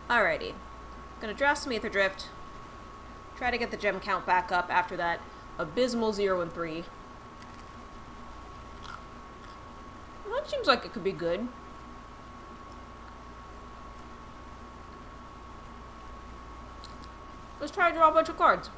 Alrighty. Gonna draft some Aetherdrift. Try to get the gem count back up after that abysmal 0 and 3. Well, that seems like it could be good. Let's try to draw a bunch of cards.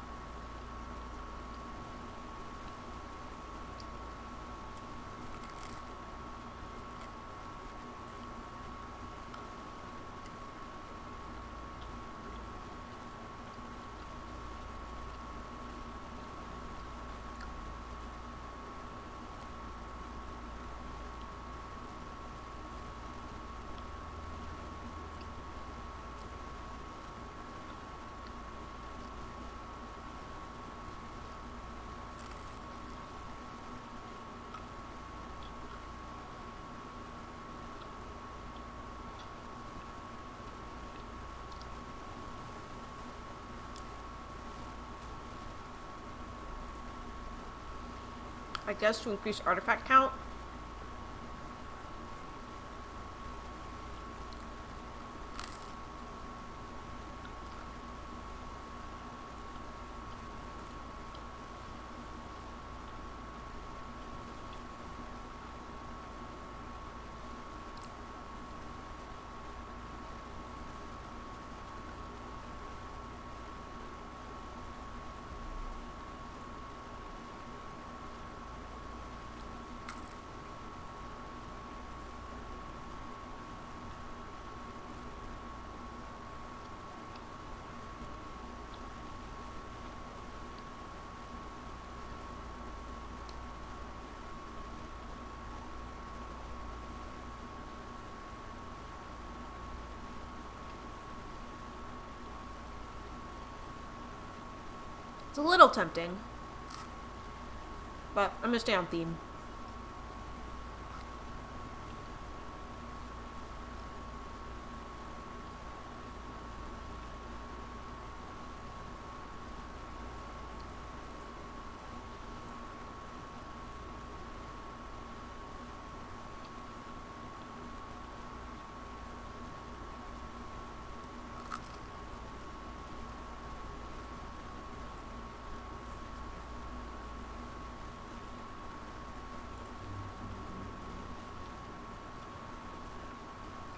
I guess to increase artifact count. It's a little tempting, but I'm gonna stay on theme.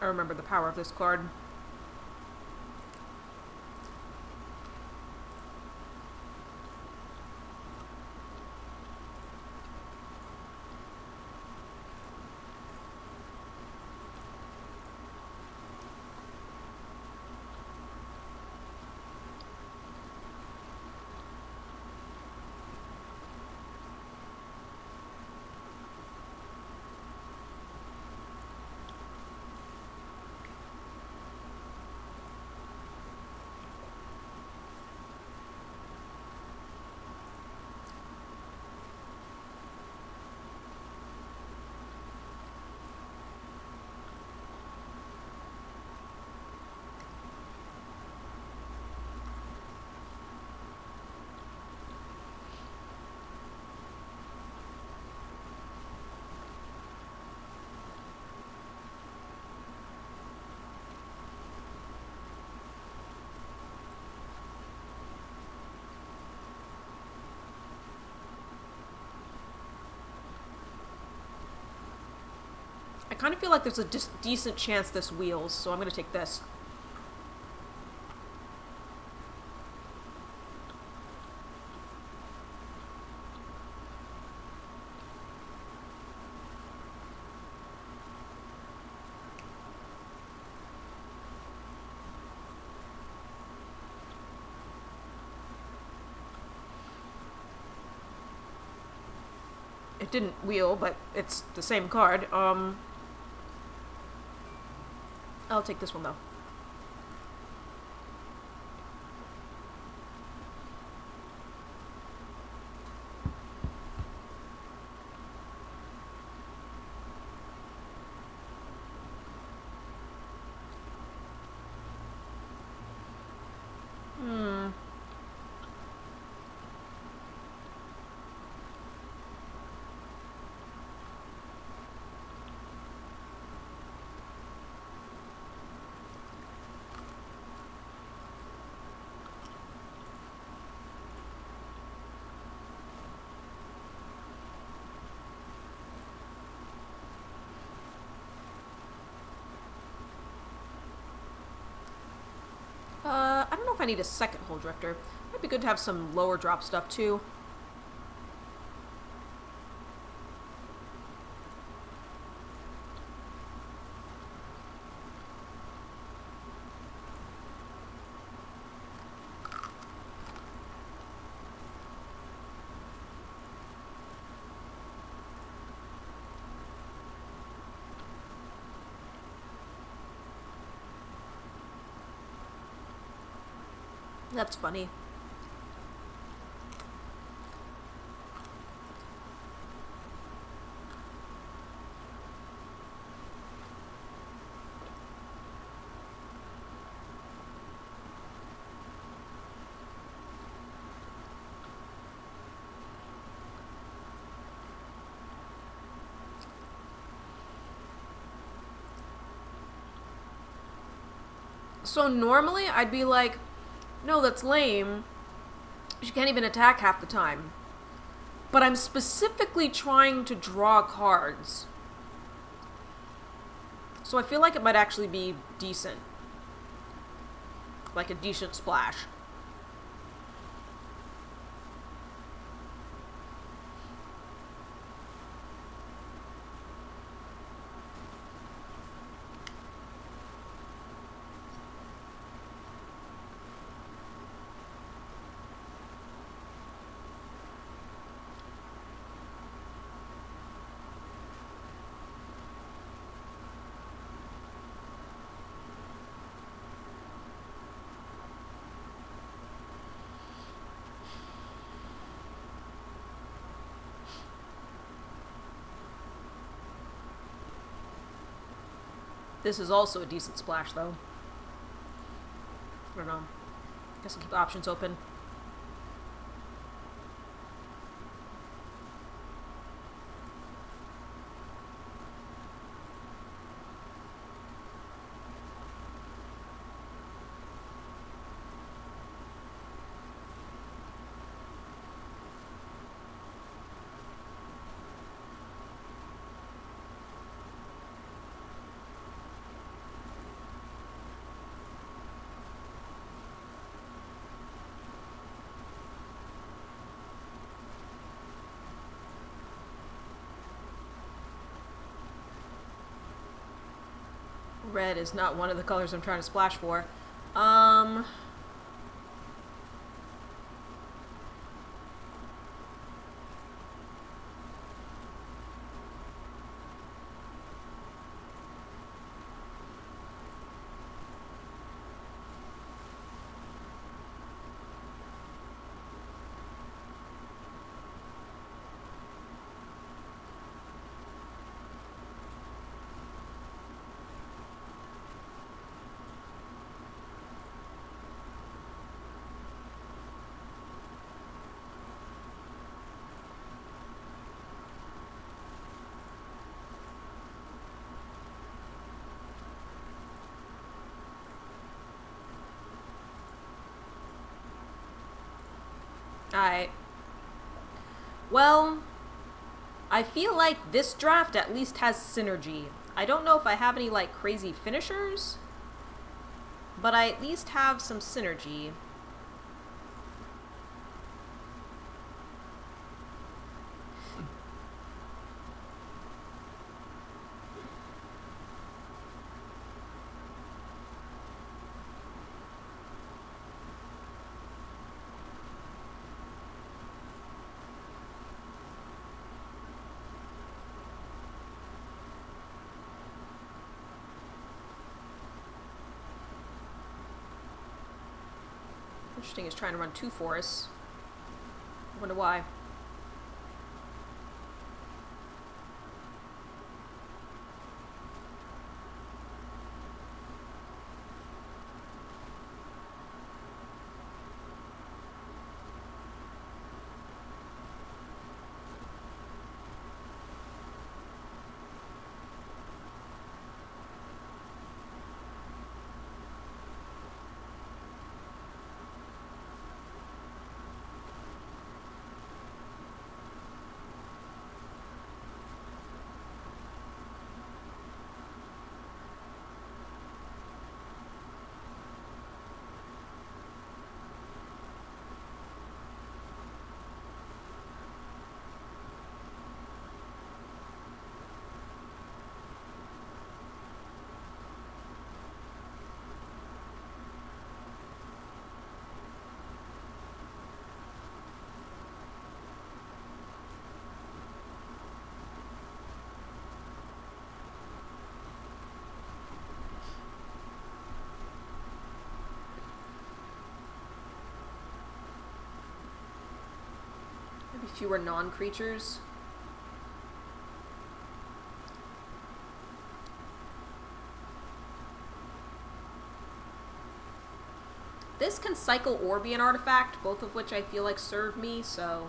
I remember the power of this card. I kind of feel like there's a decent chance this wheels, so I'm gonna take this. It didn't wheel, but it's the same card. I'll take this one though. I need a second hull drifter. Might be good to have some lower drop stuff too. That's funny. So normally I'd be like, no, that's lame. She can't even attack half the time. But I'm specifically trying to draw cards. So I feel like it might actually be decent. Like a decent splash. This is also a decent splash, though. I don't know. Guess I'll keep the options open. Red is not one of the colors I'm trying to splash for. Alright. Well, I feel like this draft at least has synergy. I don't know if I have any, like, crazy finishers, but I at least have some synergy. Interesting is trying to run 2 forests. I wonder why. fewer non-creatures. This can cycle or be an artifact, both of which I feel like serve me, so...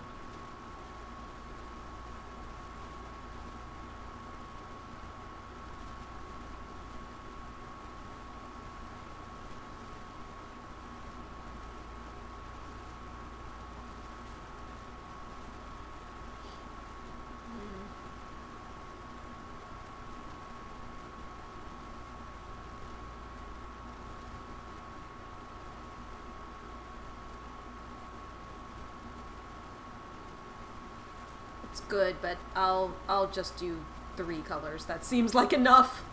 It's good, but I'll just do 3 colors. That seems like enough.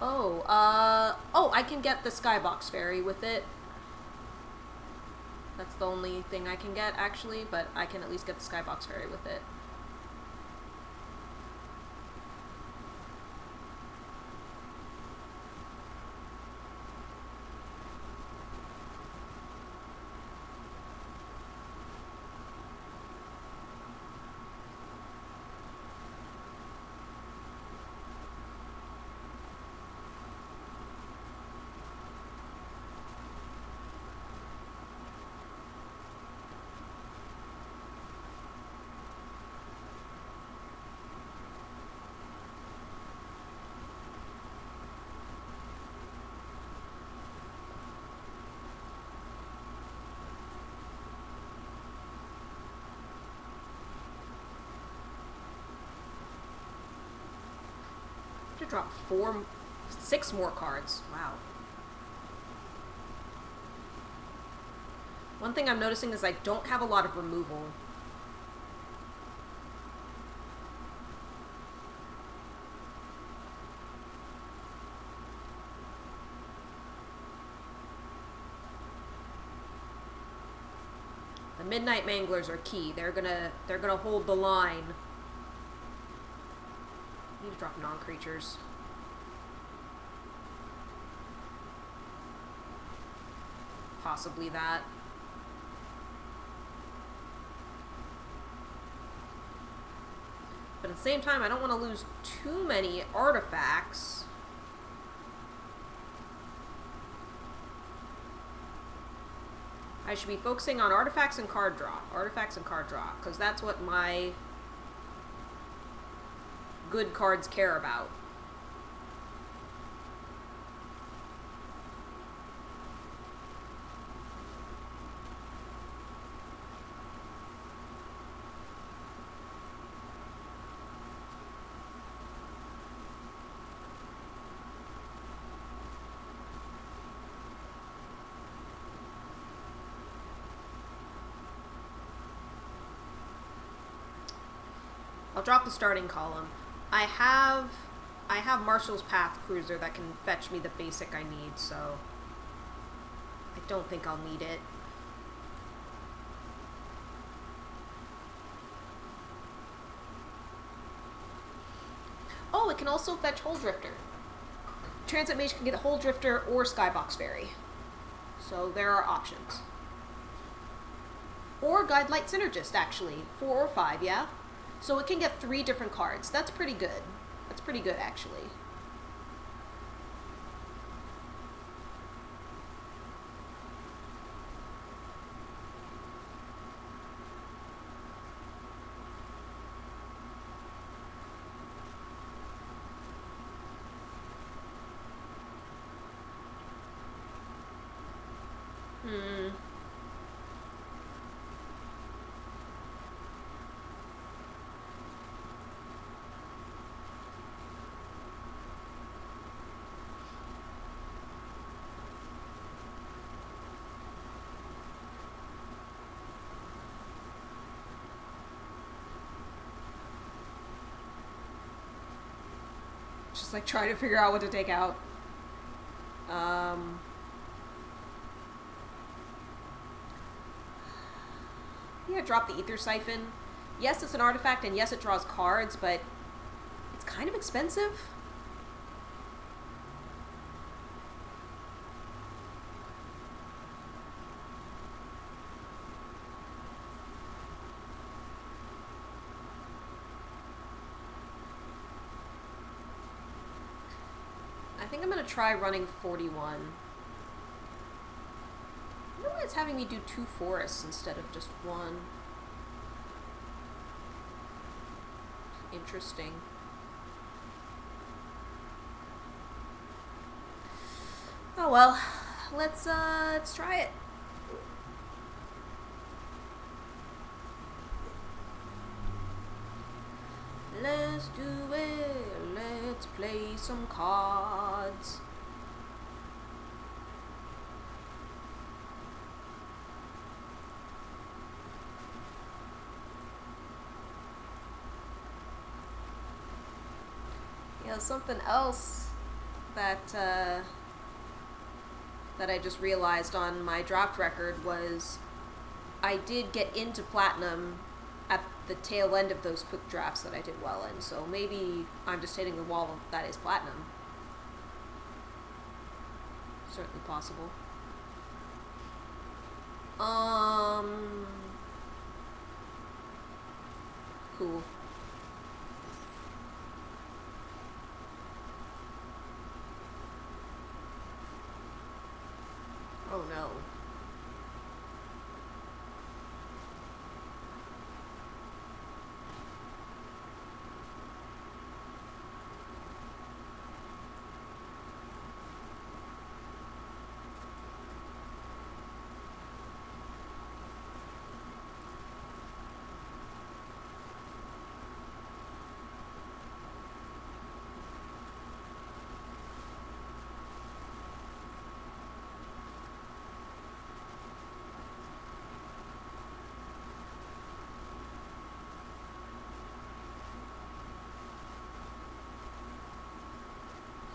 Oh, I can get the Skybox Fairy with it. That's the only thing I can get, actually, but I can at least get the Skybox Fairy with it. To drop 6 more cards. Wow. One thing I'm noticing is I don't have a lot of removal. The Midnight Manglers are key. They're gonna hold the line. Need to drop non-creatures. Possibly that. But at the same time, I don't want to lose too many artifacts. I should be focusing on artifacts and card draw. Artifacts and card draw, because that's what my good cards care about. I'll drop the starting column. I have Marshall's Path Cruiser that can fetch me the basic I need, so I don't think I'll need it. Oh, it can also fetch Hole Drifter. Transit Mage can get Hole Drifter or Skybox Fairy. So there are options. Or Guide Light Synergist, actually. 4 or 5, yeah? So it can get 3 different cards. That's pretty good. That's pretty good, actually. Just like trying to figure out what to take out. Yeah, drop the Ether Siphon. Yes, it's an artifact, and yes, it draws cards, but it's kind of expensive. think I'm gonna try running 41. I wonder why it's having me do 2 forests instead of just 1. Interesting. Oh well, let's try it. Let's do it. Let's play some cards. You know, something else that that I just realized on my draft record was I did get into platinum at the tail end of those quick drafts that I did well in, so maybe I'm just hitting the wall that is platinum. Certainly possible. Cool. Oh no.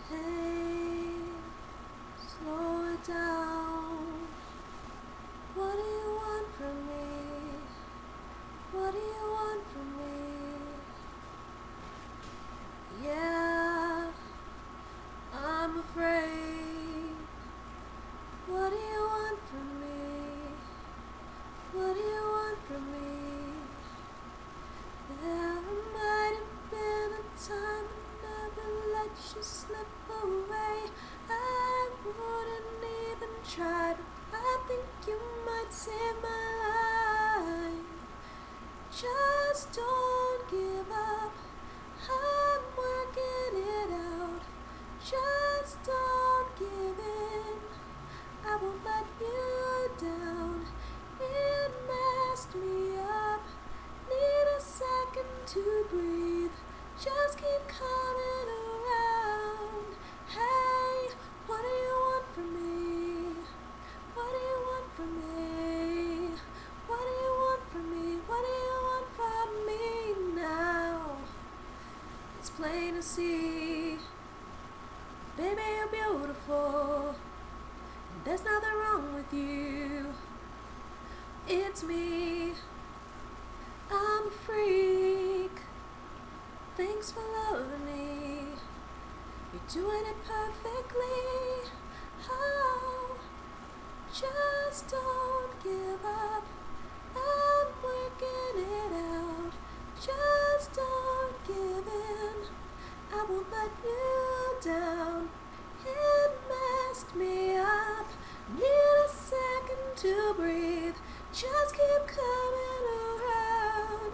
Hey, slow it down. What do you want from me? What do you want from me? Yeah, I'm afraid. What do you want from me? What do you want from me? There might have been a time I never let you slip away. I wouldn't even try, but I think you might save my life. Just don't give up, I'm working it out. Just don't give in, I won't let you down. It messed me up, need a second to breathe. Just keep coming around. Hey, what do you want from me? What do you want from me? What do you want from me? What do you want from me now? It's plain to see, baby, you're beautiful. There's nothing wrong with you. It's me, I'm a freak. Thanks for loving me. You're doing it perfectly. Oh, just don't give up, I'm working it out. Just don't give in, I won't let you down. It messed me up, need a second to breathe. Just keep coming around.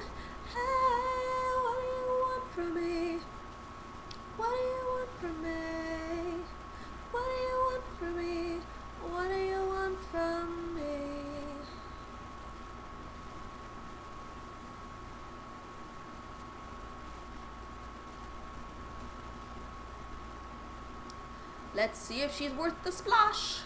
Hey, what do you want from me? What do you want from me? What do you want from me? What do you want from me? Let's see if she's worth the splash.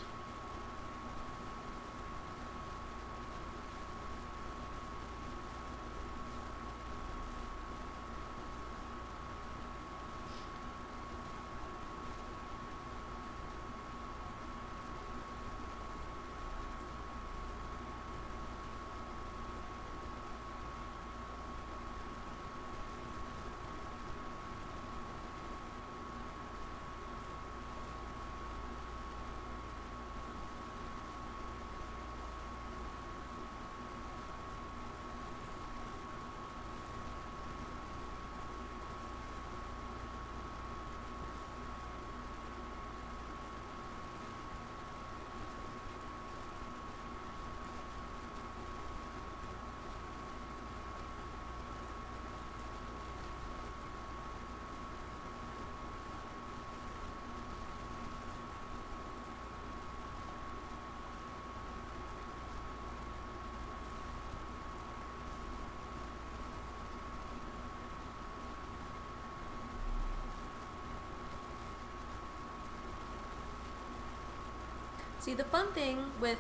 See, the fun thing with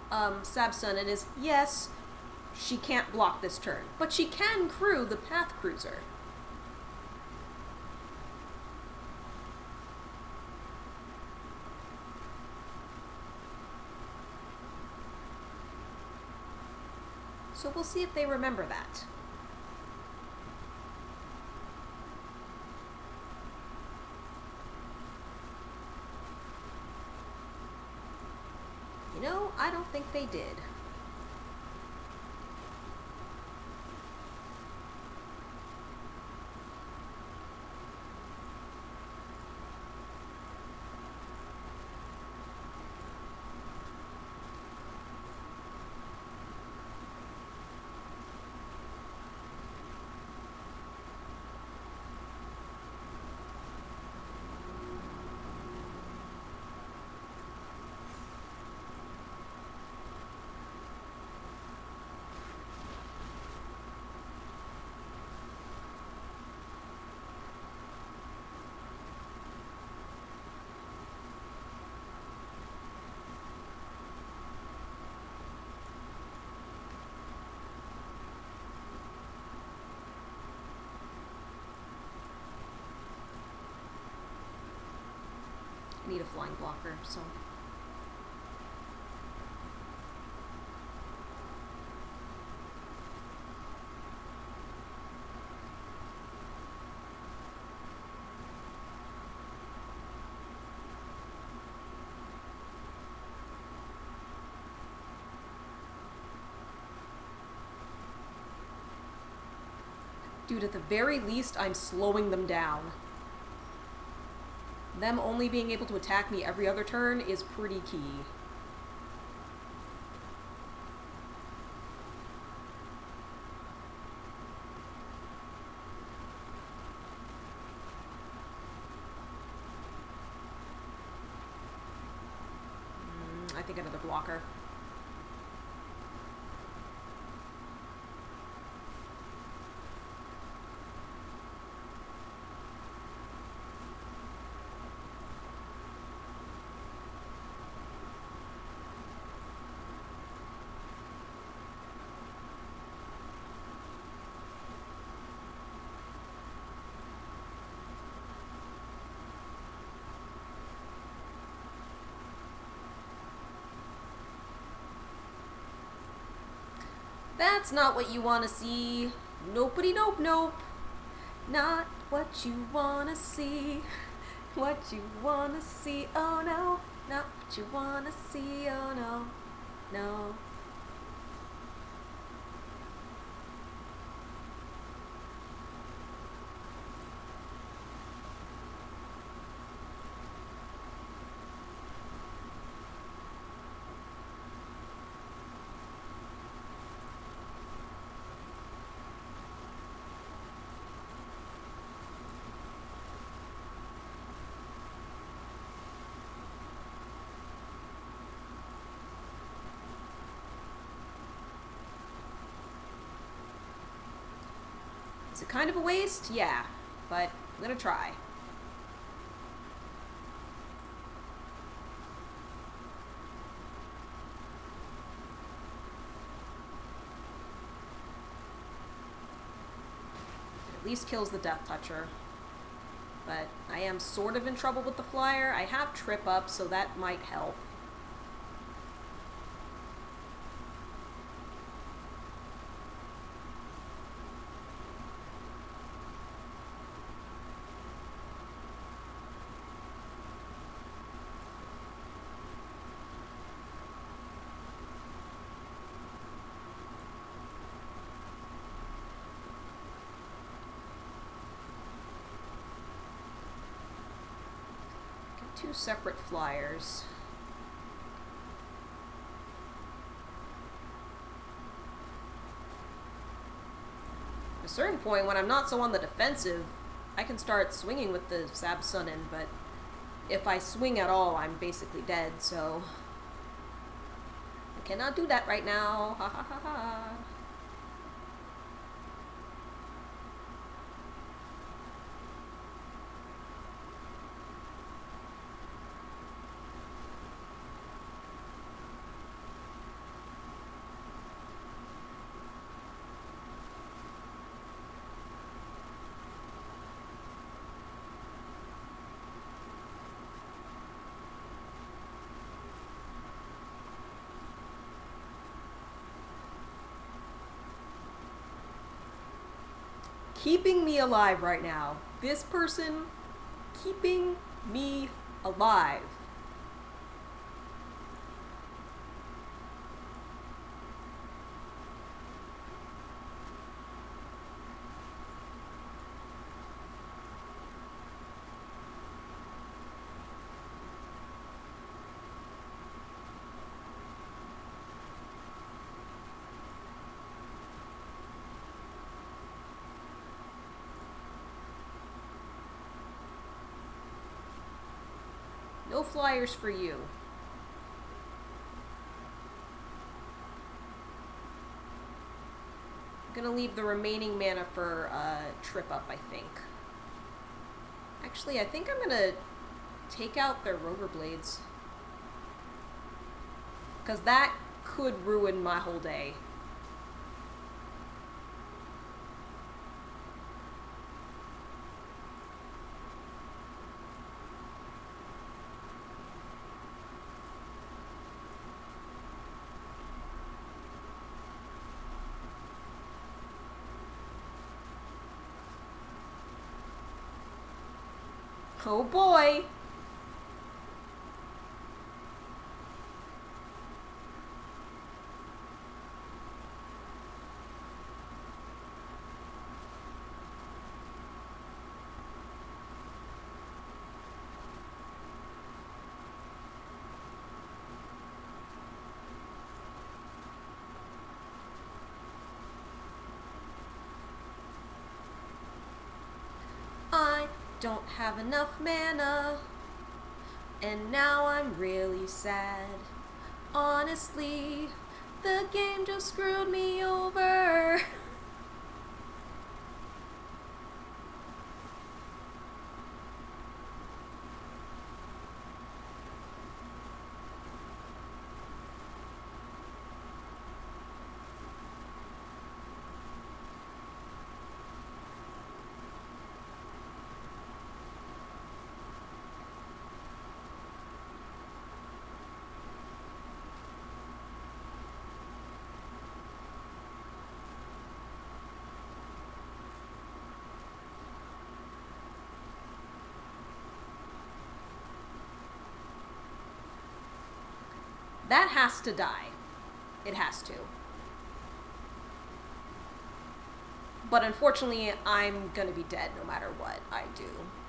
Sabsunin is, yes, she can't block this turn, but she can crew the Path Cruiser. So we'll see if they remember that. You know, I don't think they did. I need a flying blocker, so... Dude, at the very least, I'm slowing them down. Them only being able to attack me every other turn is pretty key. I think another blocker. That's not what you want to see. Nopey nope nope. Not what you want to see. What you want to see, oh no. Not what you want to see, oh no. No. Is it kind of a waste? Yeah, but I'm gonna try. It at least kills the Death Toucher. But I am sort of in trouble with the flyer. I have trip up, so that might help. Two separate flyers. At a certain point, when I'm not so on the defensive, I can start swinging with the Sabsunin, but if I swing at all, I'm basically dead, so I cannot do that right now. Ha ha ha ha. keeping me alive right now. This person keeping me alive. No flyers for you. I'm gonna leave the remaining mana for Trip Up, I think. Actually, I think I'm gonna take out their Rover Blades. Because that could ruin my whole day. Oh boy! I don't have enough mana, and now I'm really sad. Honestly, the game just screwed me over. That has to die. It has to. But unfortunately, I'm gonna be dead no matter what I do,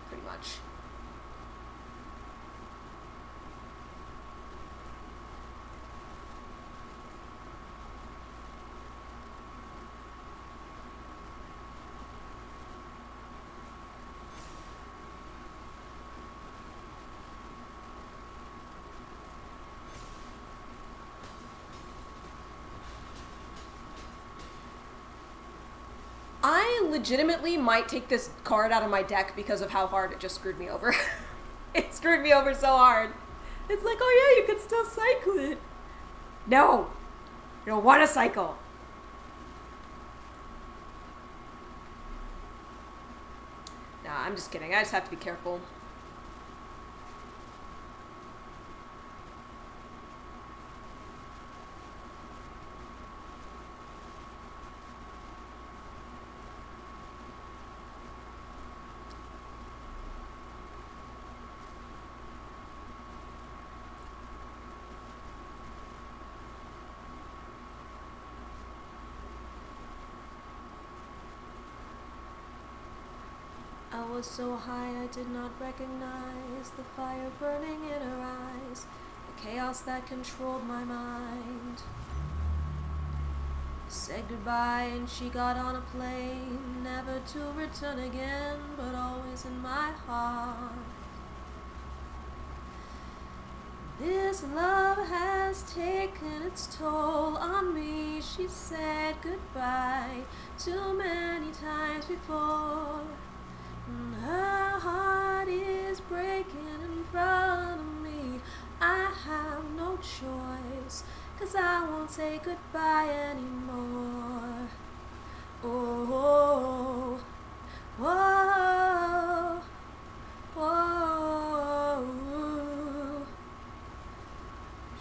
pretty much. I legitimately might take this card out of my deck because of how hard it just screwed me over. It screwed me over so hard. It's like, oh yeah, you could still cycle it. No. You don't want to cycle. Nah, I'm just kidding. I just have to be careful. I was so high I did not recognize the fire burning in her eyes, the chaos that controlled my mind. Said goodbye and she got on a plane, never to return again, but always in my heart. This love has taken its toll on me, she said goodbye too many times before. Her heart is breaking in front of me. I have no choice, 'cause I won't say goodbye anymore. Oh, whoa, whoa.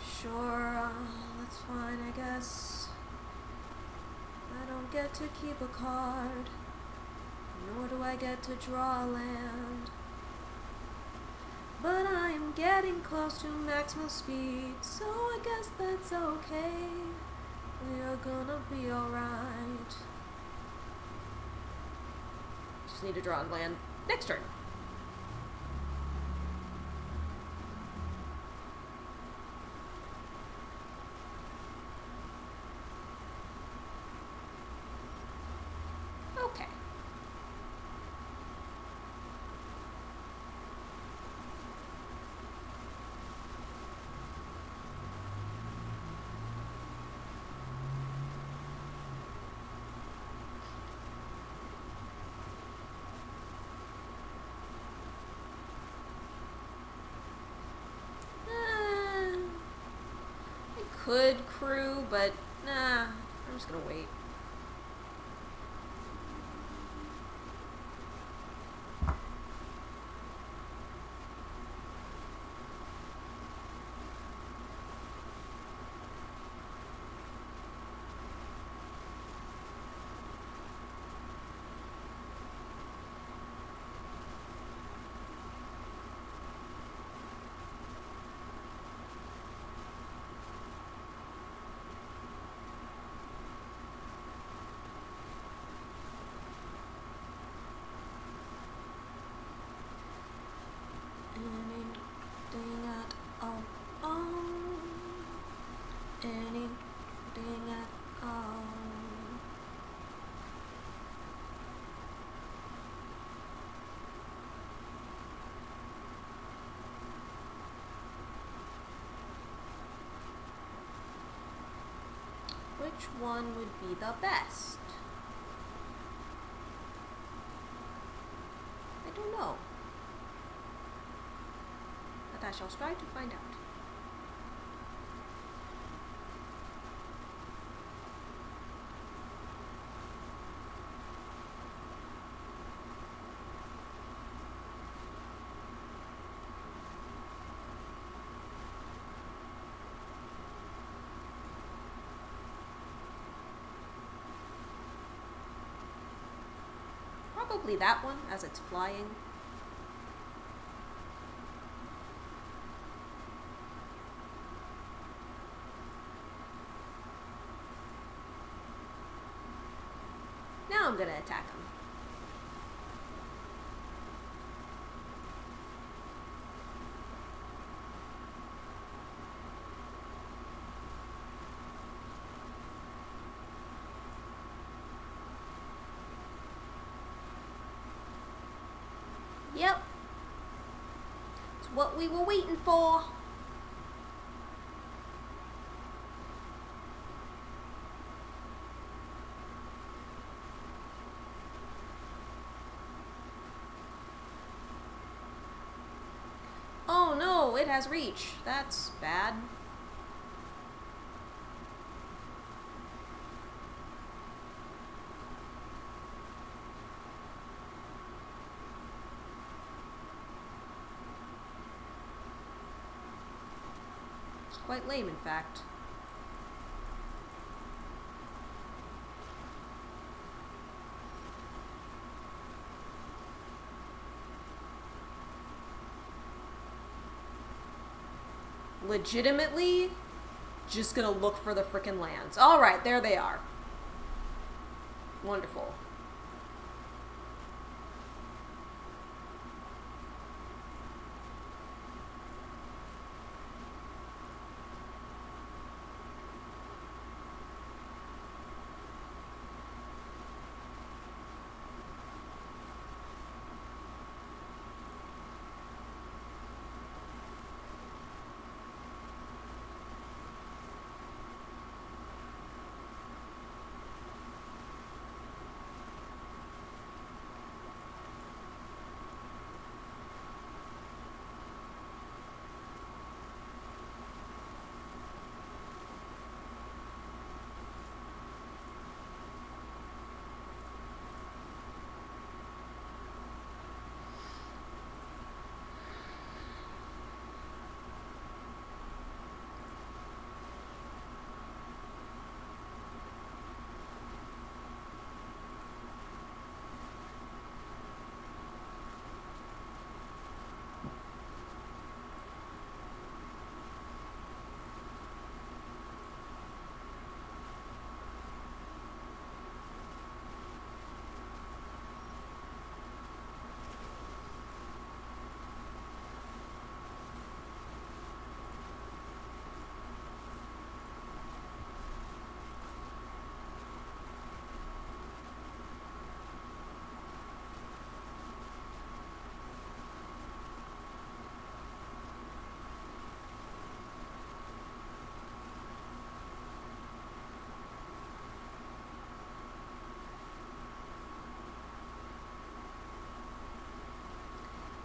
Sure, that's fine, I guess. I don't get to keep a card. nor do I get to draw land. But I am getting close to maximal speed, so I guess that's okay. We are gonna be alright. Just need to draw on land next turn. Okay. I could crew, but nah, I'm just gonna wait. Anything at all. Anything at all. Which one would be the best? I don't know. But I shall strive to find out. Probably that one, as it's flying. Now I'm gonna attack him. Yep. It's what we were waiting for. Oh no, it has reach. That's bad. It's quite lame, in fact. Legitimately just gonna look for the frickin' lands. Alright, there they are. Wonderful.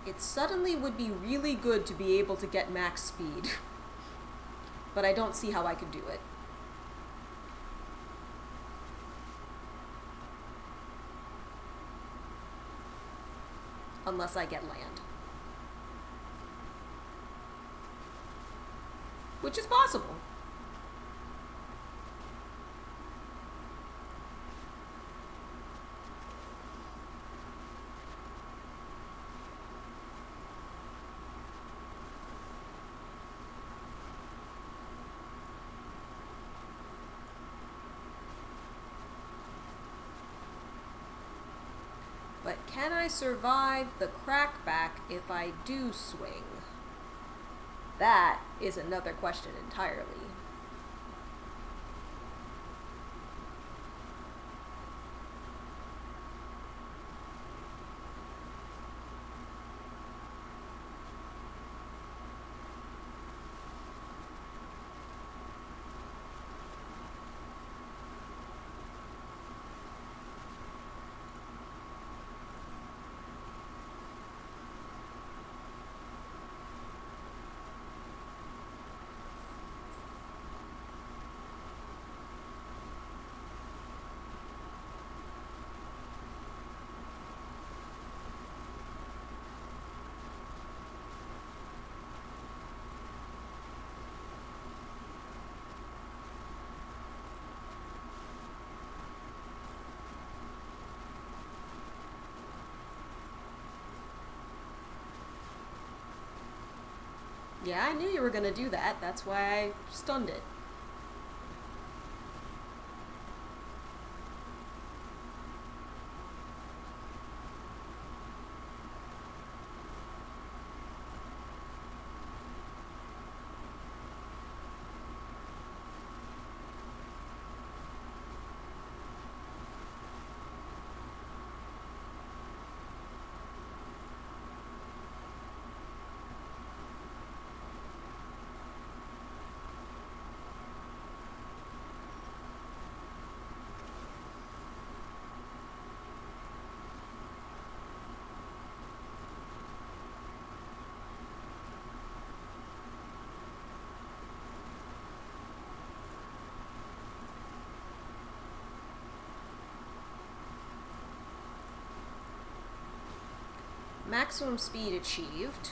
It suddenly would be really good to be able to get max speed. But I don't see how I could do it. Unless I get land. Which is possible. But can I survive the crackback if I do swing? That is another question entirely. Yeah, I knew you were gonna do that. That's why I stunned it. Maximum speed achieved.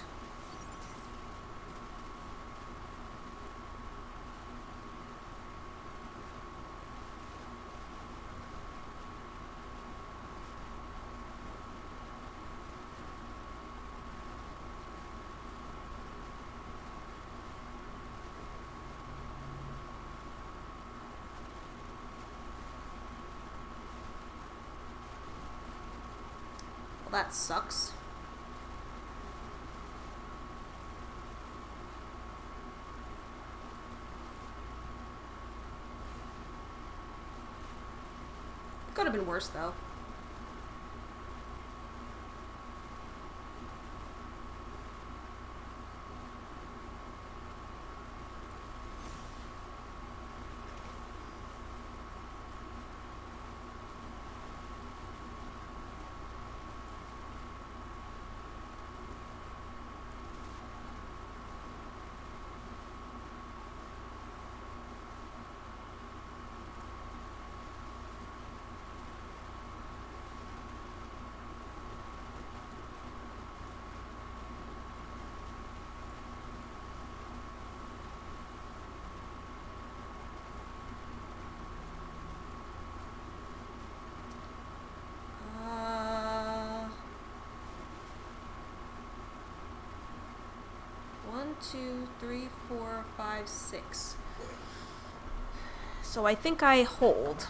Well, that sucks. Could have been worse, though. One, two, three, 4, 5, 6. So I think I hold.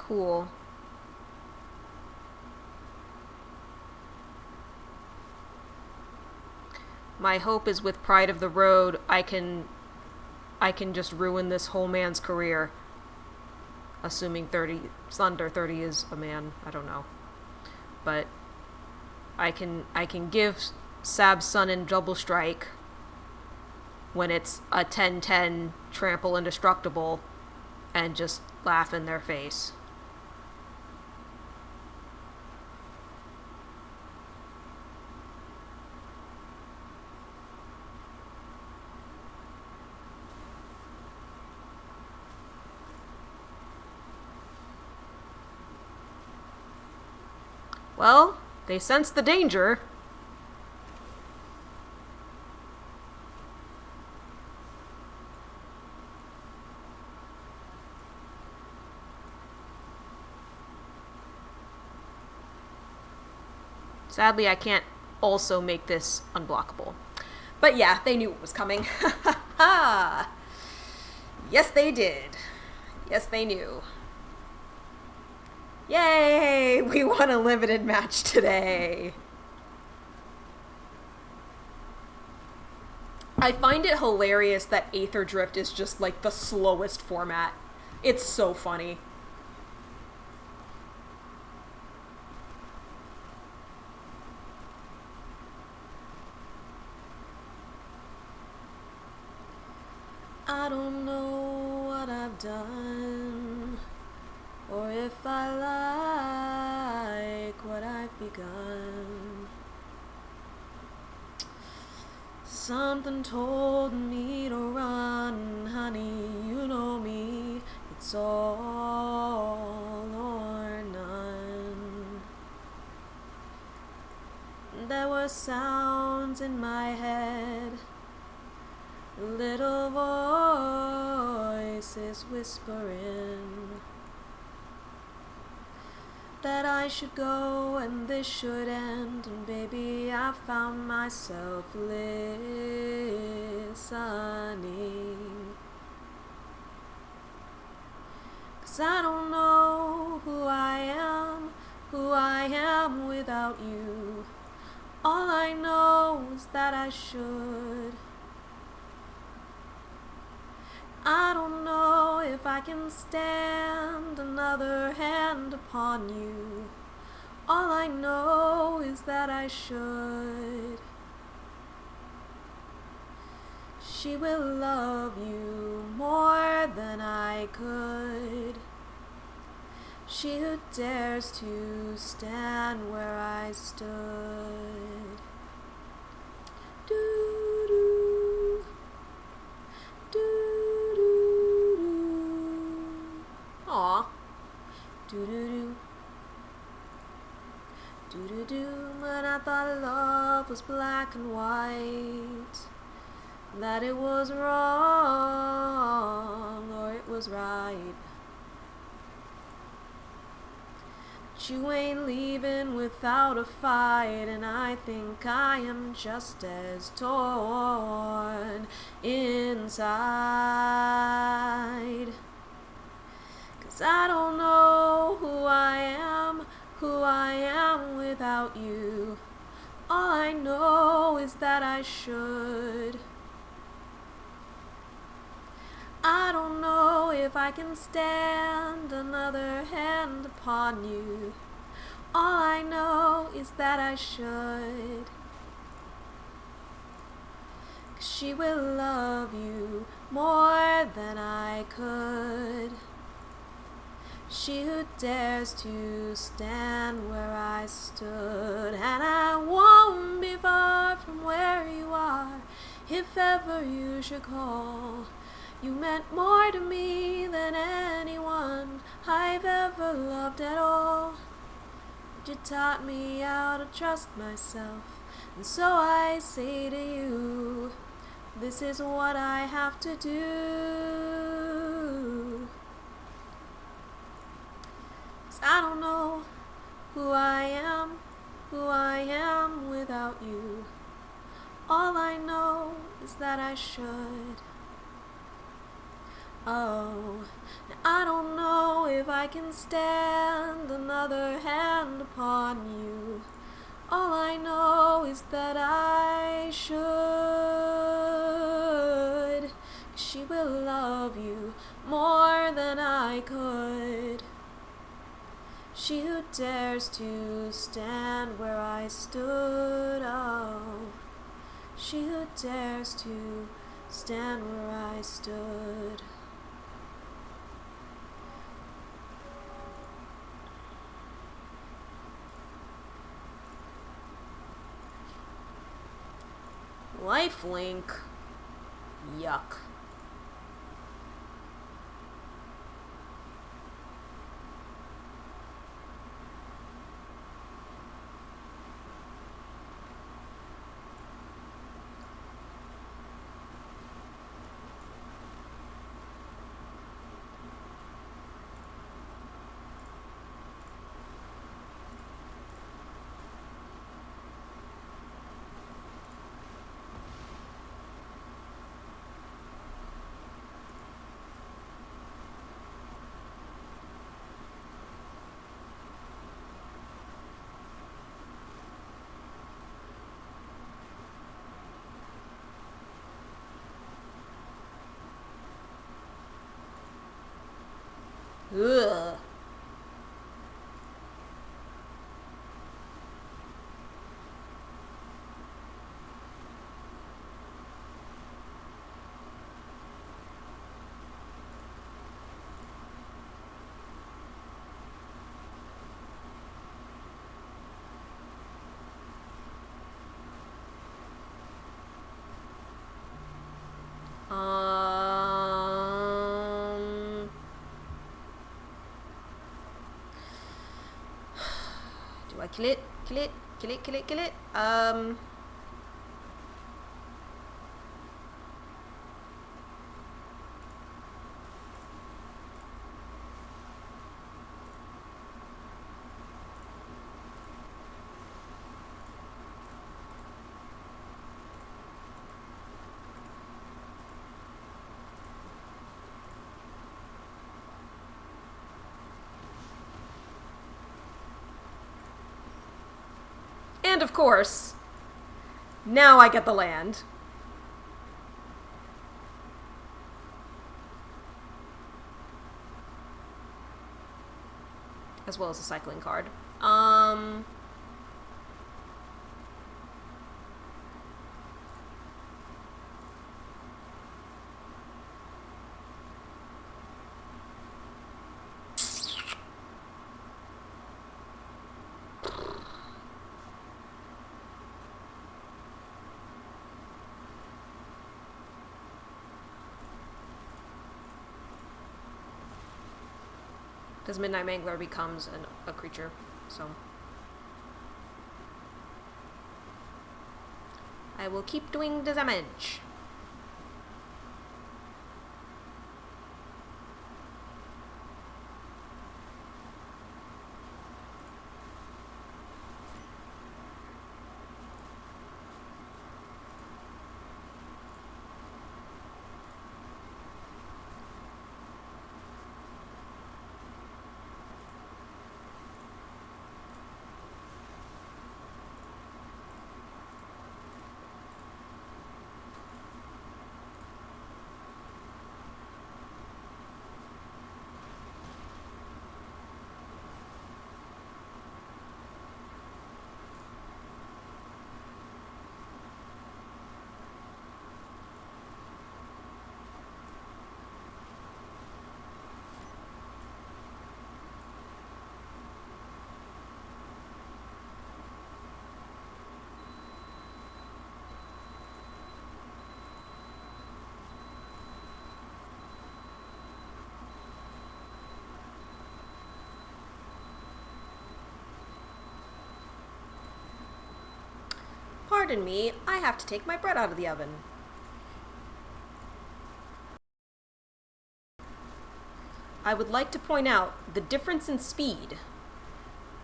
Cool. My hope is with Pride of the Road, I can just ruin this whole man's career. Assuming under 30 is a man, I don't know. But I can give Sab's son in Double Strike when it's a 10-10 trample indestructible and just laugh in their face. Well, they sense the danger. Sadly, I can't also make this unblockable. But yeah, they knew it was coming. Yes, they did. Yes, they knew. Yay! We won a limited match today. I find it hilarious that Aetherdrift is just like the slowest format. It's so funny. I don't know what I've done, or if I like what I've begun. Something told me to run, honey, you know me, it's all or none. There were sounds in my head, little voices whispering that I should go and this should end, and baby, I found myself listening. 'Cause I don't know who I am without you. All I know is that I should. I don't know if I can stand another hand upon you. All I know is that I should. She will love you more than I could. She who dares to stand where I stood. Do-do, do-do-do. Aw. Do-do-do. Do-do-do. When I thought love was black and white, that it was wrong or it was right. But you ain't leaving without a fight, and I think I am just as torn inside. 'Cause I don't know who I am without you. All I know is that I should. I don't know if I can stand another hand upon you. All I know is that I should. 'Cause she will love you more than I could. She who dares to stand where I stood, and I won't be far from where you are if ever you should call. You meant more to me than anyone I've ever loved at all. You taught me how to trust myself, and so I say to you, this is what I have to do. 'Cause I don't know who I am without you. All I know is that I should. Oh, now I don't know if I can stand another hand upon you. All I know is that I should. She will love you more than I could. She who dares to stand where I stood, oh. She who dares to stand where I stood. Lifelink? Yuck. Ugh. Do I kill it? Kill it? Kill it? Kill it? Kill it? And of course, now I get the land. As well as a cycling card. Because Midnight Mangler becomes a creature, so I will keep doing the damage. Pardon me, I have to take my bread out of the oven. I would like to point out the difference in speed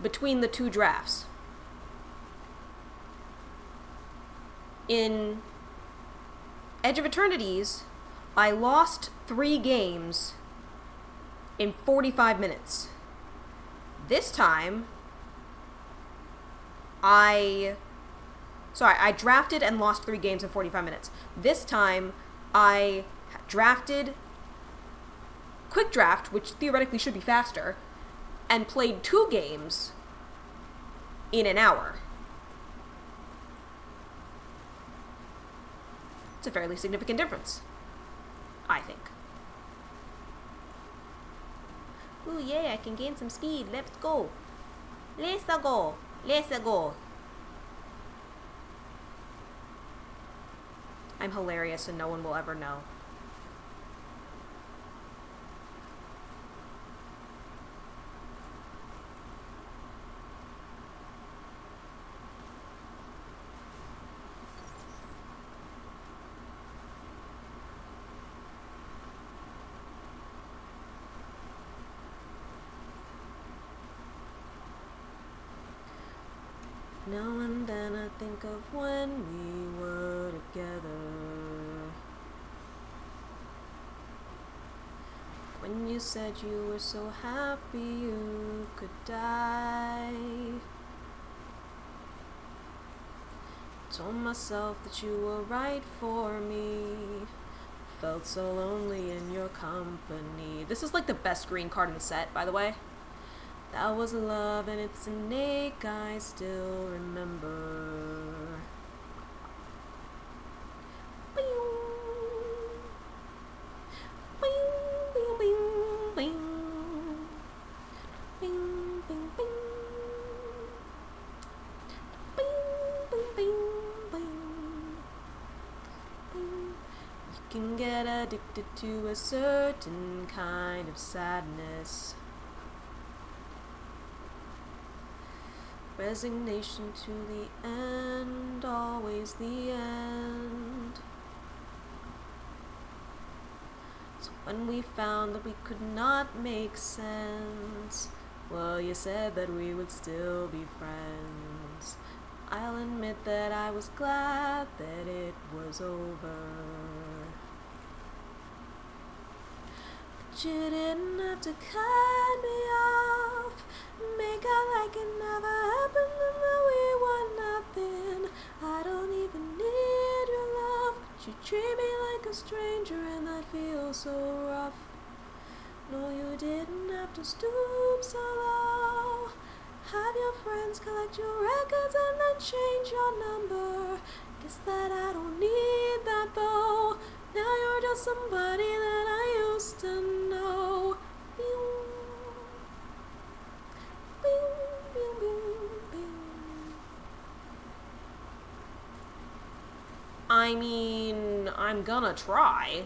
between the two drafts. In Edge of Eternities, I lost 3 games in 45 minutes. This time, I drafted and lost 3 games in 45 minutes. This time, I drafted quick draft, which theoretically should be faster, and played 2 games in an hour. It's a fairly significant difference, I think. Ooh, yeah, I can gain some speed. Let's go. Let's go. Let's go. I'm hilarious and no one will ever know. Now and then I think of when we were together. When you said you were so happy you could die. Told myself that you were right for me. Felt so lonely in your company. This is like the best green card in the set, by the way. That was love and it's an ache I still remember. You can get addicted to a certain kind of sadness. Resignation to the end, always the end. So when we found that we could not make sense, well, you said that we would still be friends. I'll admit that I was glad that it was over. But you didn't have to cut me off, make out like it never happened and that we were nothing. I don't even need your love, but you treat me like a stranger and that feels so rough. No, you didn't have to stoop so low. Have your friends collect your records and then change your number. Guess that I don't need that though. Now you're just somebody that I used to know. I mean, I'm gonna try.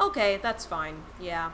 Okay, that's fine. Yeah.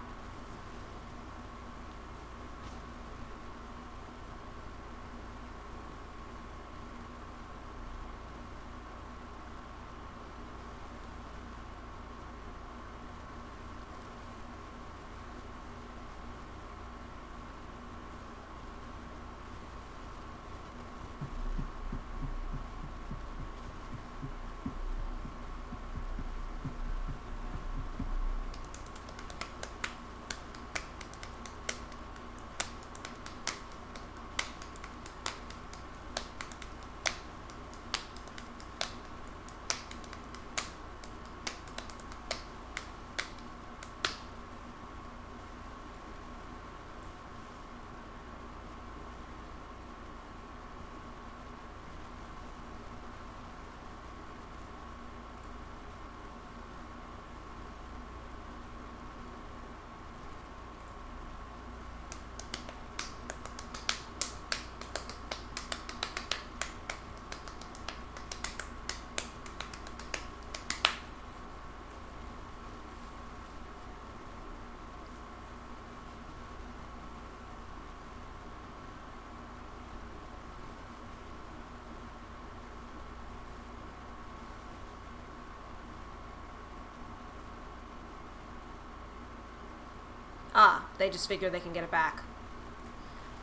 Ah, they just figure they can get it back.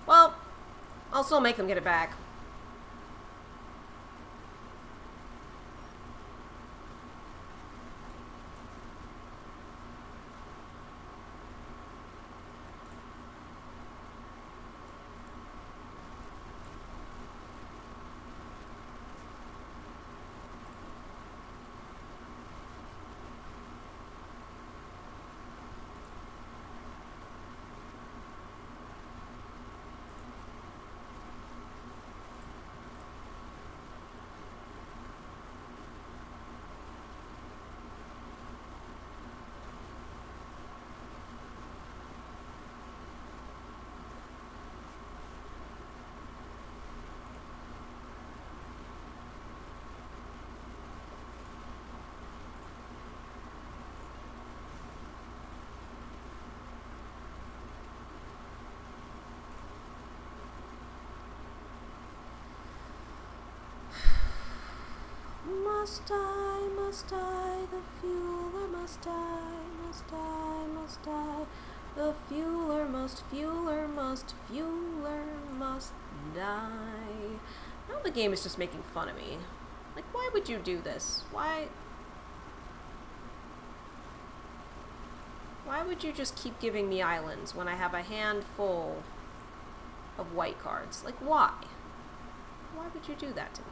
Well, I'll still make them get it back. must die, must die, the fueler must die, must die, must die. The fueler must die. Now the game is just making fun of me. Like, why would you do this? Why would you just keep giving me islands when I have a handful of white cards? Like, why? Why would you do that to me?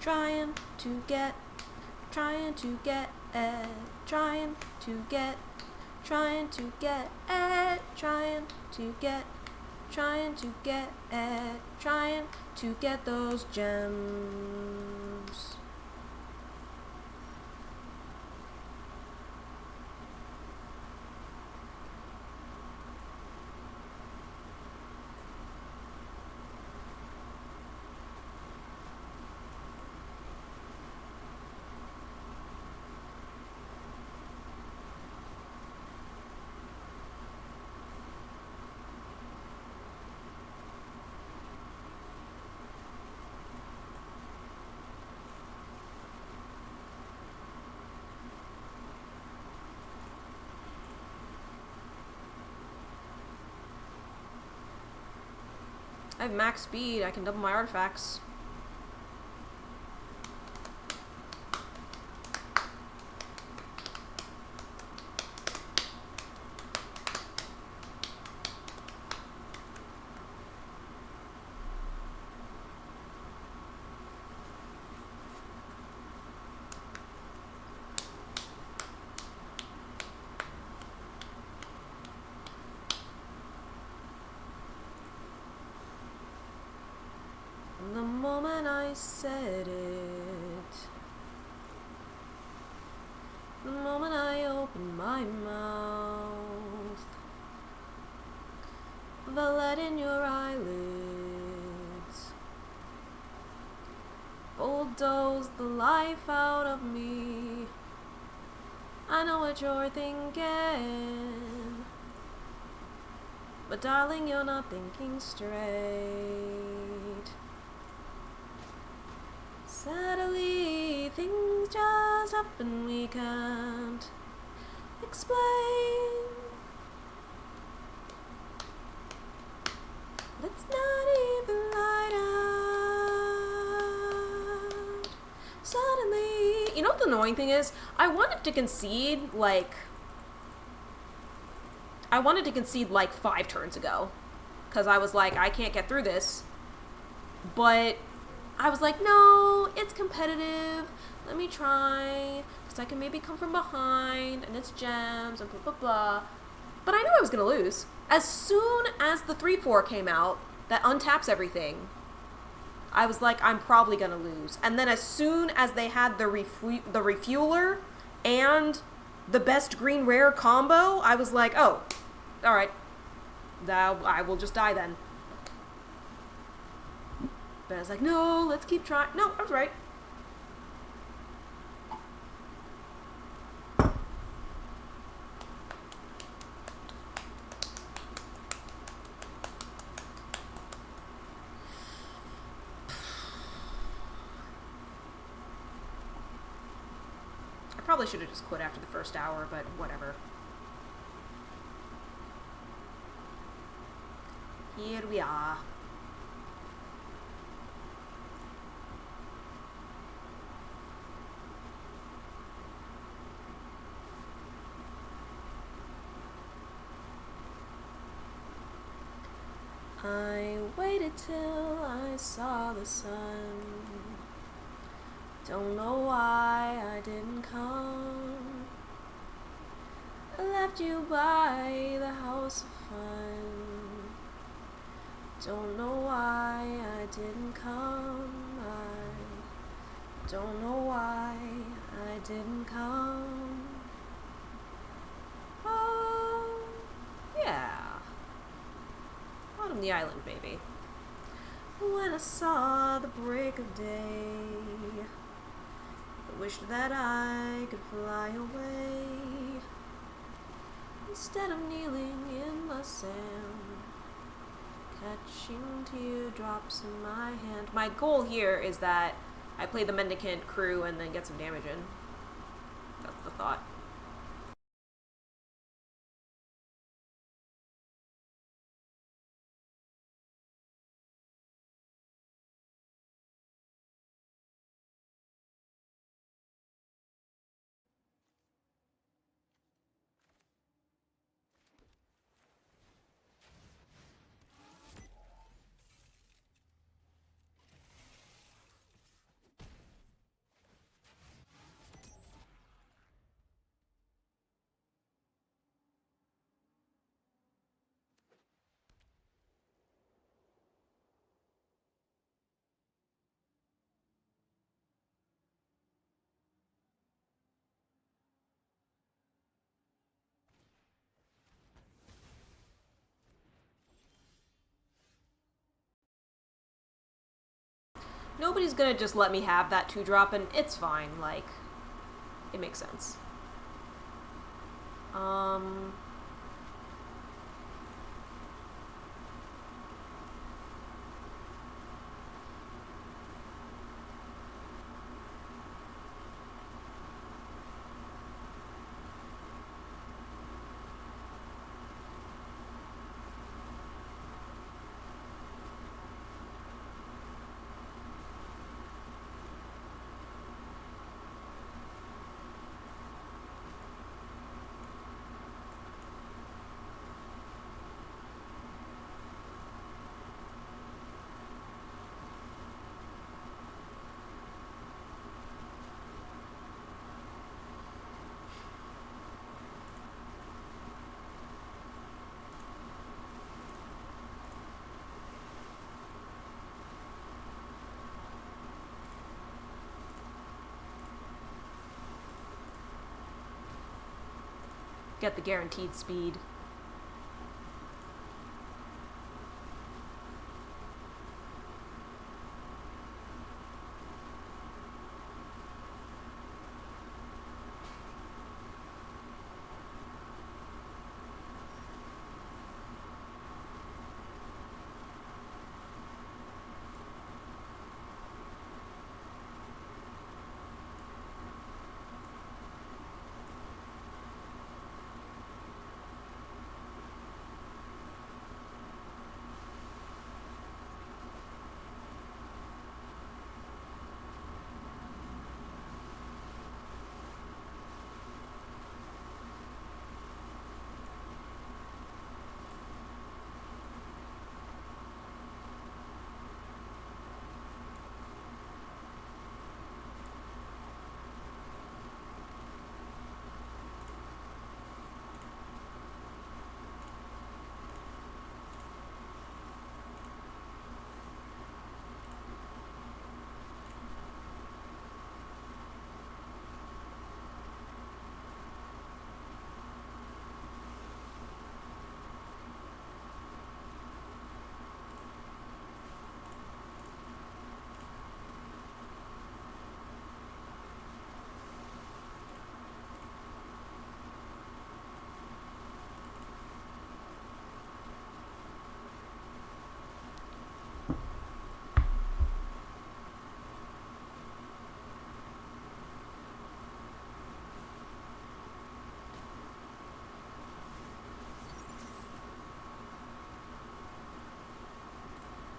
Trying to get it, trying to get those gems. I have max speed, I can double my artifacts. The moment I said it, the moment I opened my mouth, the lead in your eyelids bulldozed the life out of me. I know what you're thinking, but darling, you're not thinking straight. Sadly, things just happen we can't explain. Let's not even light out. Suddenly, you know what the annoying thing is? I wanted to concede like 5 turns ago. Because I was like, I can't get through this. But I was like, no, it's competitive. Let me try. Because I can maybe come from behind. And it's gems and blah, blah, blah. But I knew I was going to lose. As soon as the 3-4 came out, that untaps everything, I was like, I'm probably going to lose. And then as soon as they had the refueler and the best green rare combo, I was like, oh, all right. I will just die then. But I was like, no, let's keep trying. No, I was right. I probably should have just quit after the first hour, but whatever. Here we are. I waited till I saw the sun. Don't know why I didn't come. I left you by the house of fun. Don't know why I didn't come. I don't know why I didn't come. Oh, yeah. Autumn the Island, baby. When I saw the break of day, I wished that I could fly away. Instead of kneeling in the sand, catching teardrops in my hand. My goal here is that I play the Mendicant crew and then get some damage in. That's the thought. Nobody's gonna just let me have that 2-drop, and it's fine. Like, it makes sense. Get the guaranteed speed.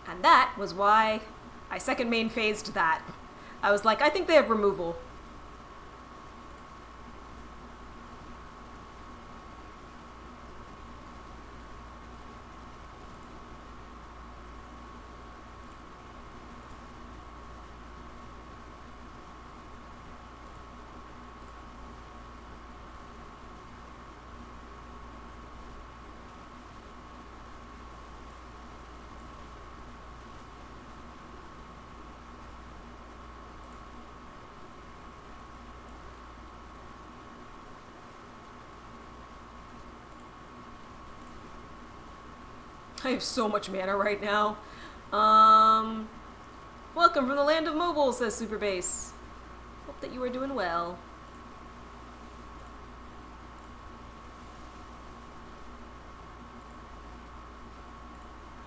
And that was why I second main phased that. I was like, I think they have removal. I have so much mana right now. Welcome from the land of mobile, says Super Base. Hope that you are doing well.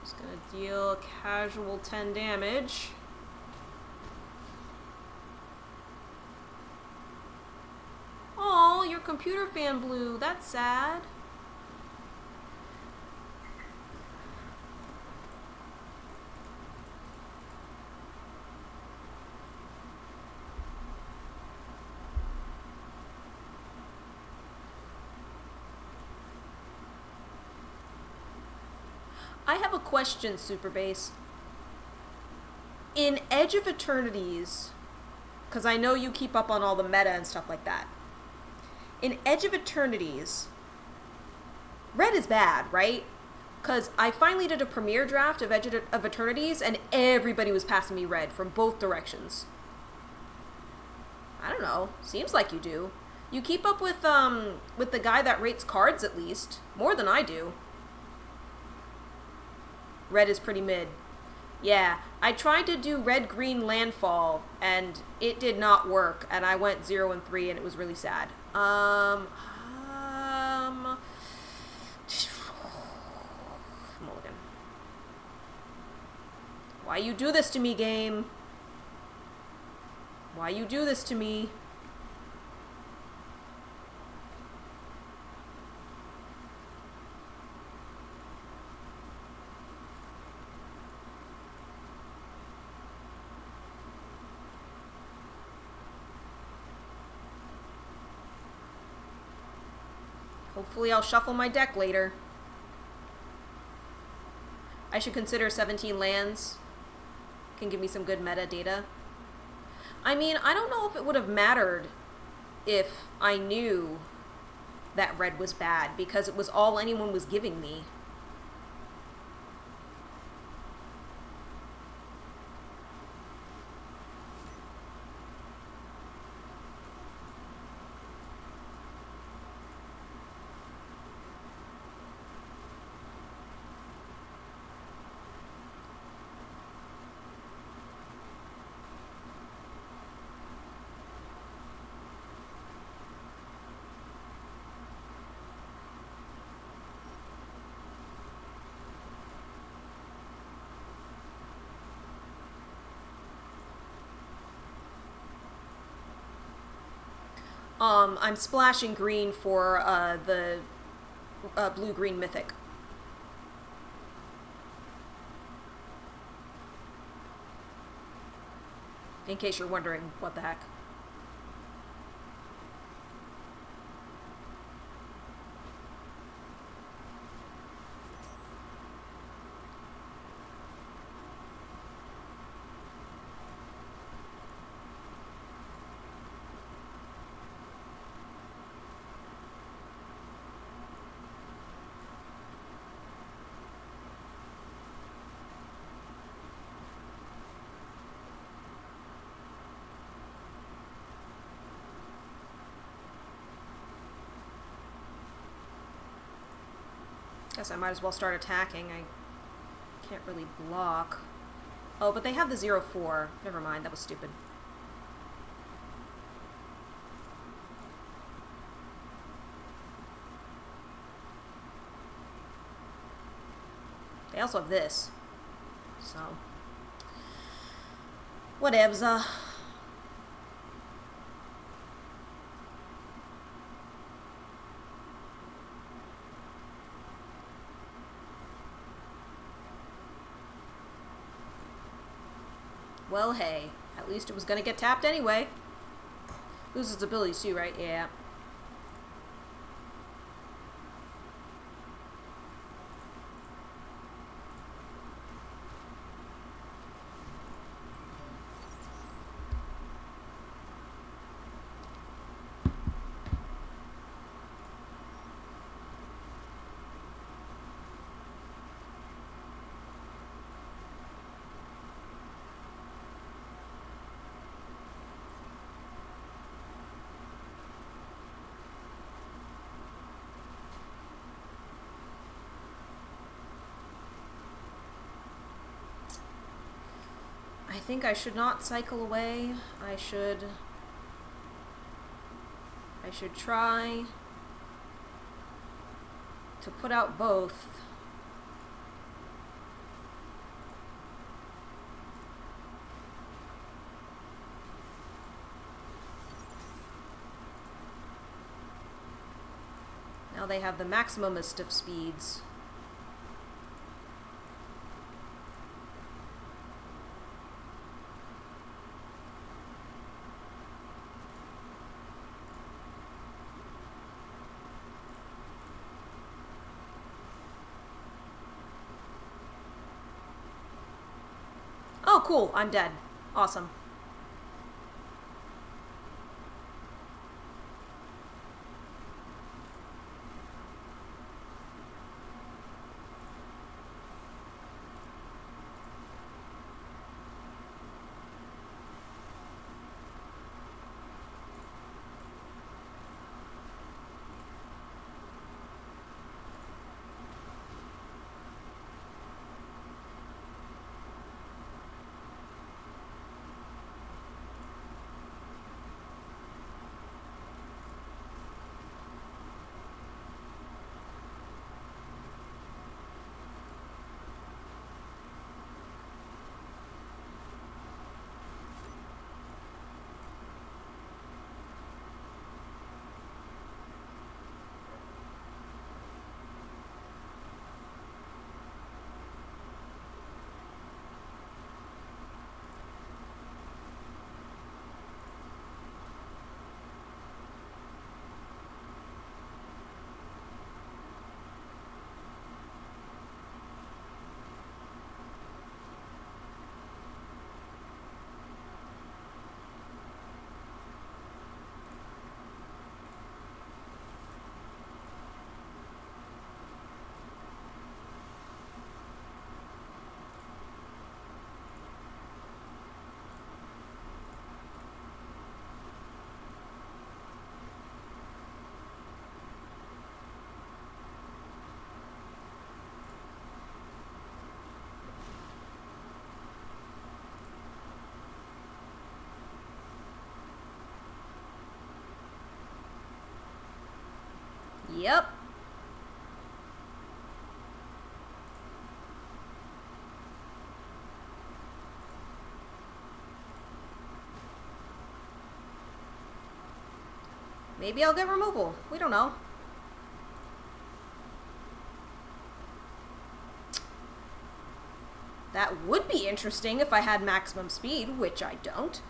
Just gonna deal a casual 10 damage. Oh, your computer fan blew. That's sad. I have a question, Super Base. In Edge of Eternities, because I know you keep up on all the meta and stuff like that. In Edge of Eternities, red is bad, right? Because I finally did a premiere draft of Edge of Eternities, and everybody was passing me red from both directions. I don't know. Seems like you do. You keep up with the guy that rates cards, at least. More than I do. Red is pretty mid. Yeah, I tried to do red-green landfall, and it did not work, and I went 0 and 3, and it was really sad. Mulligan. Why you do this to me, game? Why you do this to me? Hopefully I'll shuffle my deck later. I should consider 17 lands. Can give me some good metadata. I mean, I don't know if it would have mattered if I knew that red was bad, because it was all anyone was giving me. I'm splashing green for the blue-green mythic. In case you're wondering what the heck. Guess I might as well start attacking. I can't really block. Oh, but they have the 0/4. Never mind, that was stupid. They also have this. So. Whatevs. Well, hey. At least it was gonna get tapped anyway. Loses abilities too, right? Yeah. I think I should not cycle away. I should try to put out both. Now they have the maximumest of speeds. Oh, cool. I'm dead. Awesome. Yep. Maybe I'll get removal. We don't know. That would be interesting if I had maximum speed, which I don't.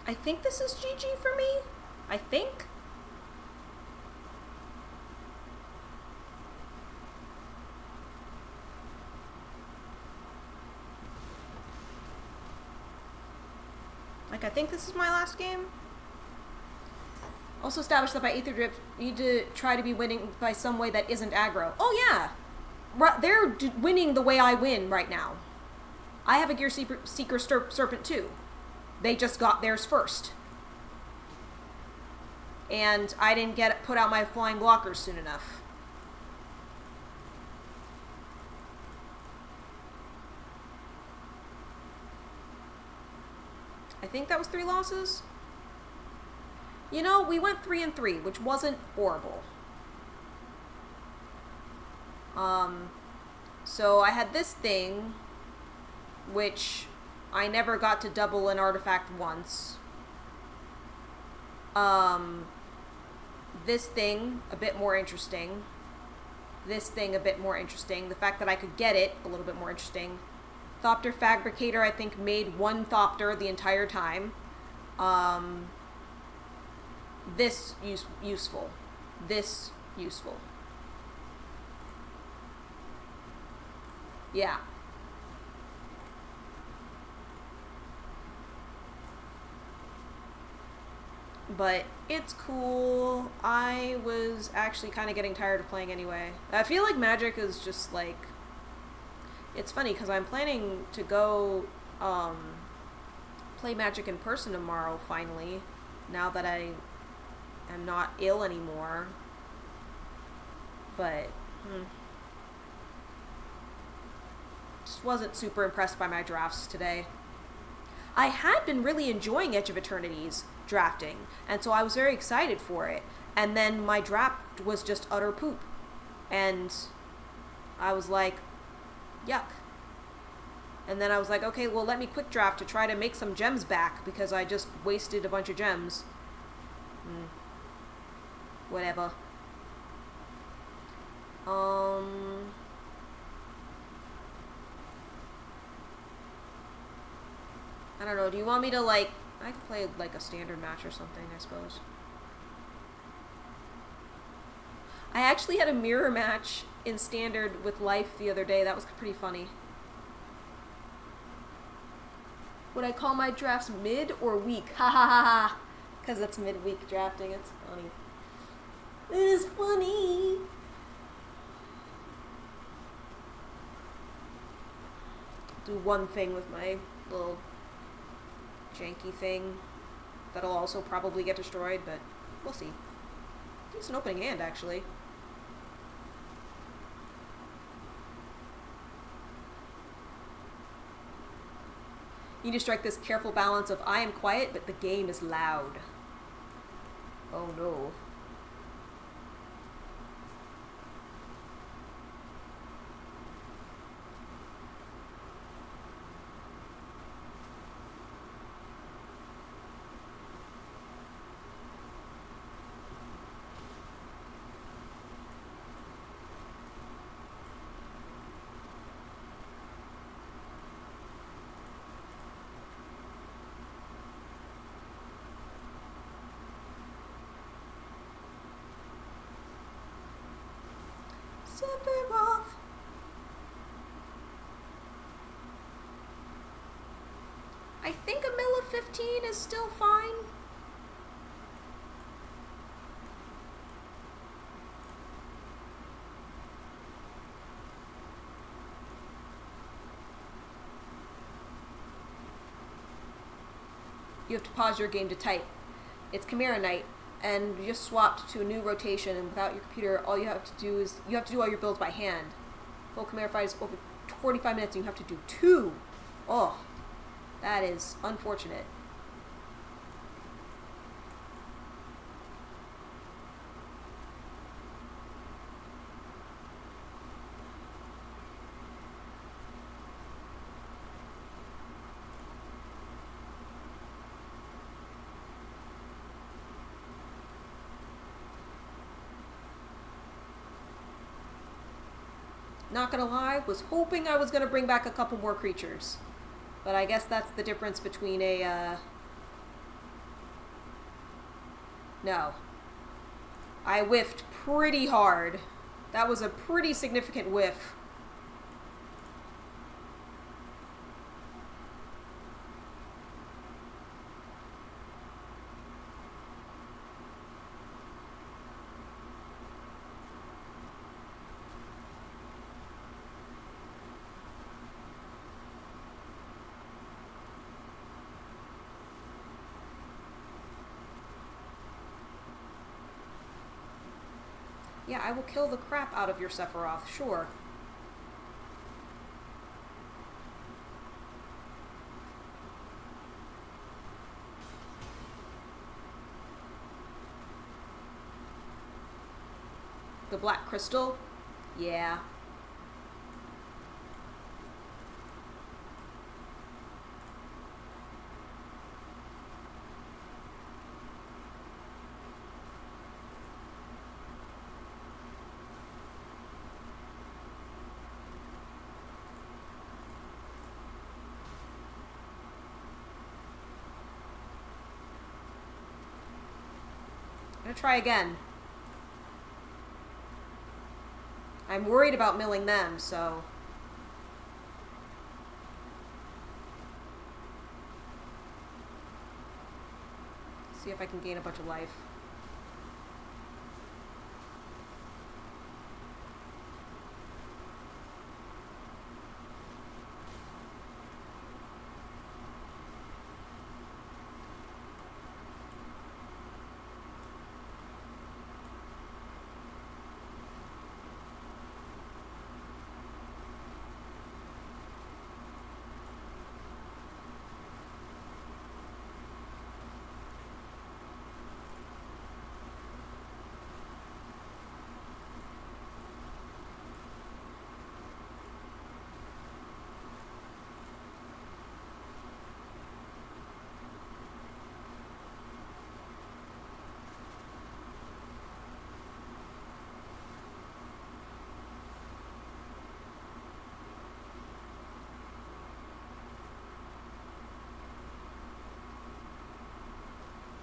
I think this is GG for me. I think. Like, I think this is my last game. Also established that by Aetherdrift, you need to try to be winning by some way that isn't aggro. Oh yeah! They're winning the way I win right now. I have a Gear Seeker Serpent too. They just got theirs first. And I didn't put out my flying blockers soon enough. I think that was 3 losses. You know, we went 3-3, which wasn't horrible. So I had this thing, which I never got to double an artifact once. This thing, a bit more interesting. This thing, a bit more interesting. The fact that I could get it, a little bit more interesting. Thopter Fabricator, I think, made 1 Thopter the entire time. this useful. This useful. Yeah. But it's cool. I was actually kind of getting tired of playing anyway. I feel like Magic is just like... It's funny because I'm planning to go play Magic in person tomorrow, finally. Now that I am not ill anymore. But... just wasn't super impressed by my drafts today. I had been really enjoying Edge of Eternity's drafting, and so I was very excited for it. And then my draft was just utter poop. And I was like, yuck. And then I was like, okay, well, let me quick draft to try to make some gems back, because I just wasted a bunch of gems. Whatever. I don't know, do you want me to, like... I could play, like, a standard match or something, I suppose. I actually had a mirror match in standard with Life the other day. That was pretty funny. Would I call my drafts mid or weak? Ha ha ha ha! Because it's mid-week drafting. It's funny. It is funny! Do one thing with my little... janky thing that'll also probably get destroyed, but we'll see. Decent opening hand, actually. You need to strike this careful balance of I am quiet, but the game is loud. Oh no. Sephiroth. I think a mill of 15 is still fine. You have to pause your game to type. It's Chimera Night, and you just swapped to a new rotation, and without your computer, all you have to do is, you have to do all your builds by hand. Full Chimera fight is over 45 minutes, and you have to do 2. Oh, that is unfortunate. Not gonna lie, was hoping I was gonna bring back a couple more creatures. But I guess that's the difference between a, No. I whiffed pretty hard. That was a pretty significant whiff. Yeah, I will kill the crap out of your Sephiroth, sure. The black crystal? Yeah. gonna try again. I'm worried about milling them, so... See if I can gain a bunch of life.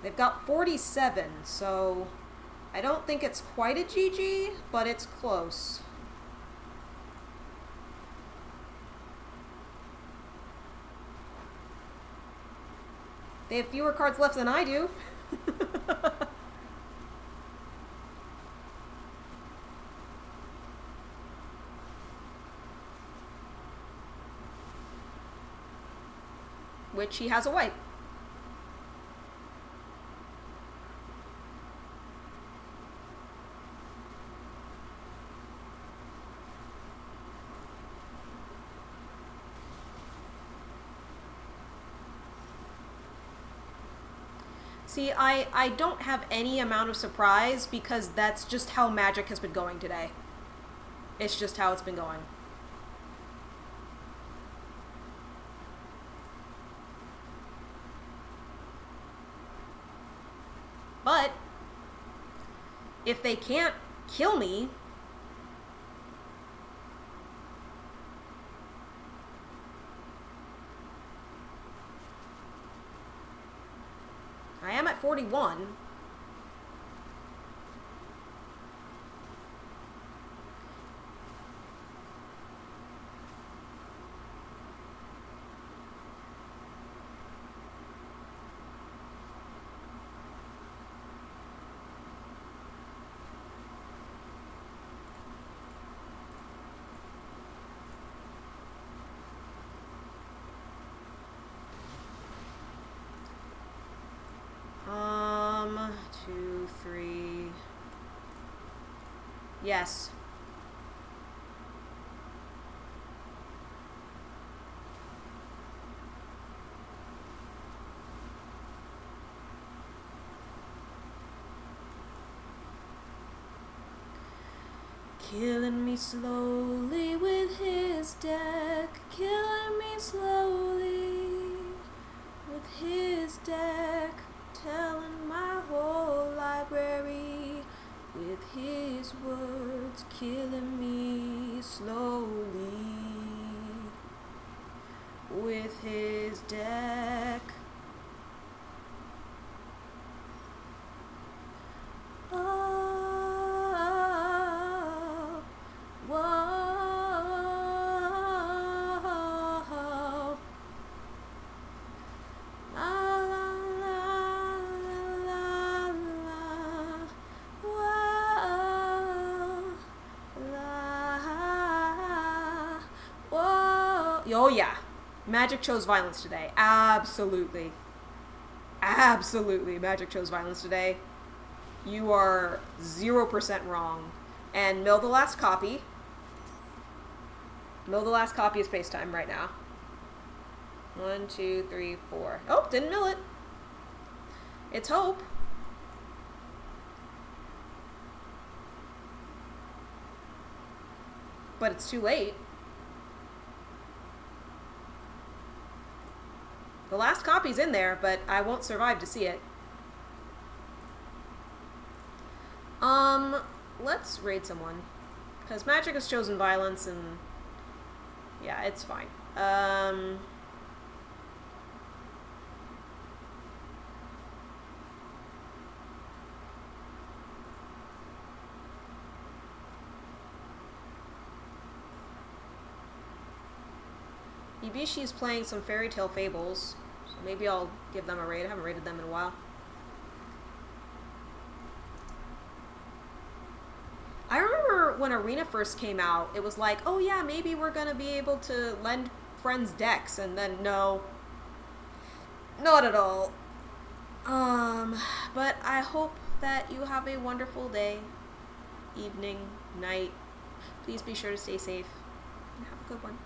They've got 47, so I don't think it's quite a GG, but it's close. They have fewer cards left than I do. Which he has a wipe. See, I don't have any amount of surprise because that's just how Magic has been going today. It's just how it's been going. But if they can't kill me, I am at 41. Two, three. Yes. Killing me slowly with his deck. Killing me slowly with his deck. Telling my whole library with his words, killing me slowly with his deck. Oh, whoa. Oh yeah, Magic chose violence today. Absolutely. Absolutely, Magic chose violence today. You are 0% wrong. And mill the last copy. Mill the last copy of Space Time right now. 1, 2, 3, 4. Oh, didn't mill it. It's hope. But it's too late. The last copy's in there, but I won't survive to see it. Let's raid someone. Because Magic has chosen violence and... yeah, it's fine. Ibishi's playing some Fairy Tale Fables, so maybe I'll give them a raid. I haven't raided them in a while. I remember when Arena first came out, it was like, oh yeah, maybe we're gonna be able to lend friends decks, and then no. Not at all. But I hope that you have a wonderful day, evening, night. Please be sure to stay safe, and have a good one.